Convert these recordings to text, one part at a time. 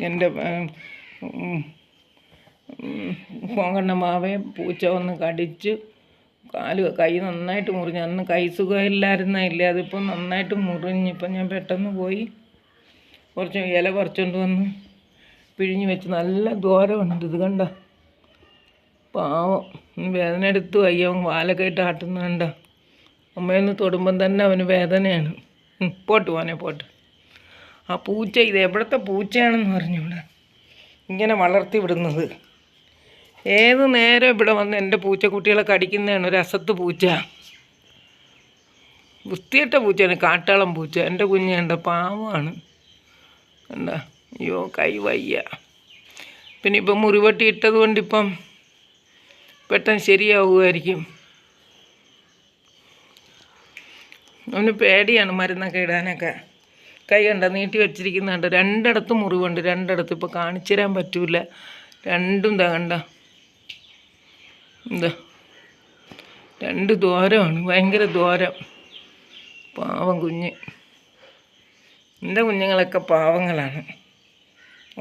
എൻ്റെ പോങ്കണ്ണ മാവയെ പൂച്ച വന്ന് കടിച്ച് കൈ നന്നായിട്ട് മുറിഞ്ഞു. അന്ന് കൈ സുഖമില്ലായിരുന്നില്ല, അതിപ്പോൾ നന്നായിട്ട് മുറിഞ്ഞിപ്പം ഞാൻ പെട്ടെന്ന് പോയി കുറച്ച് ഇല പറിച്ചുകൊണ്ട് വന്ന് പിഴിഞ്ഞ് വെച്ച് നല്ല ദൂരമുണ്ട്. ഇത് കണ്ട പാവം വേദന എടുത്ത് വയ്യ, അവൻ വാലൊക്കെ ഇട്ട് ആട്ടുന്ന കണ്ട. അമ്മയൊന്ന് തൊടുമ്പം തന്നെ അവന് വേദനയാണ്. പോട്ട് പോനെ പോട്ട്. ആ പൂച്ച ഇത് എവിടുത്തെ പൂച്ചയാണെന്ന് പറഞ്ഞൂടെ ഇങ്ങനെ വളർത്തി വിടുന്നത്. ഏത് നേരം ഇവിടെ വന്ന് എൻ്റെ പൂച്ചക്കുട്ടികളെ കടിക്കുന്നതാണ്. ഒരു അസത്ത് പൂച്ച, വൃത്തിയിട്ട പൂച്ചയാണ്, കാട്ടാളം പൂച്ച. എൻ്റെ കുഞ്ഞ് കണ്ട പാവമാണ് കണ്ട. അയ്യോ കൈ വയ്യ. പിന്നെ ഇപ്പം മുറിവട്ടി ഇട്ടത് കൊണ്ടിപ്പം പെട്ടെന്ന് ശരിയാവുമായിരിക്കും. അവന് പേടിയാണ് മരുന്നൊക്കെ ഇടാനൊക്കെ. കൈ കണ്ട നീട്ടി വെച്ചിരിക്കുന്നുണ്ട്. രണ്ടിടത്തും മുറിവുണ്ട്, രണ്ടിടത്തും. ഇപ്പോൾ കാണിച്ചു തരാൻ പറ്റൂല. രണ്ടും ഇതാ കണ്ട, എന്താ രണ്ട് ദ്വാരമാണ്, ഭയങ്കര ദ്വാരം. പാവം കുഞ്ഞ്. എൻ്റെ കുഞ്ഞുങ്ങളൊക്കെ പാവങ്ങളാണ്,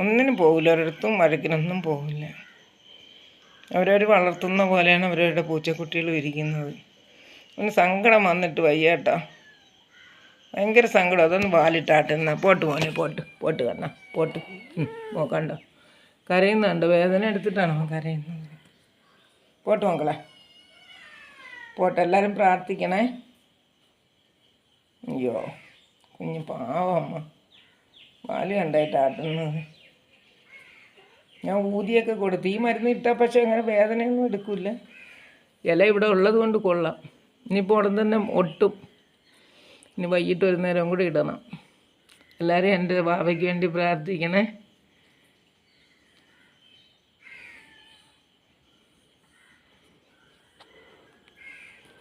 ഒന്നിനും പോകില്ല, ഒരിടത്തും വഴക്കിനൊന്നും പോകില്ല. അവരവർ വളർത്തുന്ന പോലെയാണ് അവരവരുടെ പൂച്ചക്കുട്ടികൾ ഇരിക്കുന്നത്. ഒന്ന് സങ്കടം വന്നിട്ട് വയ്യേട്ടാ, ഭയങ്കര സങ്കടം. അതൊന്ന് വാലിട്ടാട്ടുന്ന. പോട്ട് പോനെ പോട്ട് പോട്ട് കണ്ണ പോട്ട്. നോക്കണ്ട കരയുന്നുണ്ട്, വേദന എടുത്തിട്ടാണോ കരയുന്നത്? പോട്ട് മക്കളെ പോട്ട്. എല്ലാവരും പ്രാർത്ഥിക്കണേ. അയ്യോ കുഞ്ഞ് പാവമ്മ, വാല് കണ്ടായിട്ട് ആട്ടുന്നത്. ഞാൻ ഊതിയൊക്കെ കൊടുത്തു. ഈ മരുന്ന് ഇട്ടാൽ പക്ഷേ അങ്ങനെ വേദനയൊന്നും എടുക്കില്ല. ഇല ഇവിടെ ഉള്ളത് കൊണ്ട് കൊള്ളാം. ഇനിയിപ്പോൾ ഉടൻ തന്നെ ഒട്ടും. ഇനി വൈകിട്ട് ഒരു നേരം കൂടി ഇടണം. എല്ലാവരും എൻ്റെ വാവയ്ക്ക് വേണ്ടി പ്രാർത്ഥിക്കണേ.